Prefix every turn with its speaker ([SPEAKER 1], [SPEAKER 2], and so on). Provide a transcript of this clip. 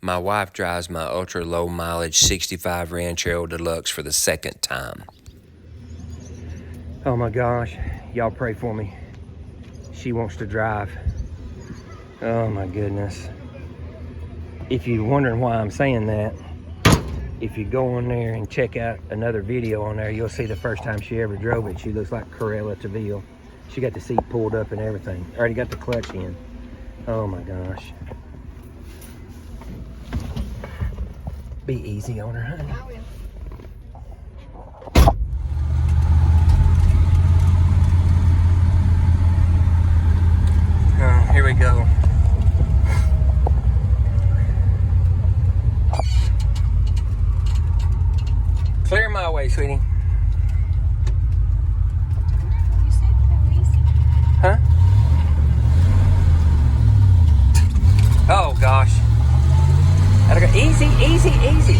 [SPEAKER 1] My wife drives my ultra low mileage 65 Ranchero Deluxe for the second time. Oh my gosh, y'all pray for me. She wants to drive. Oh my goodness. If you're wondering why I'm saying that, if you go on there and check out another video on there, you'll see the first time she ever drove it. She looks like Corella Taville. She got the seat pulled up and everything. Already got the clutch in. Oh my gosh. Be easy on her, honey.
[SPEAKER 2] I will.
[SPEAKER 1] Here we go. Clear my way, sweetie.
[SPEAKER 2] You said go easy.
[SPEAKER 1] Huh? Oh gosh. Gotta go easy, easy, easy.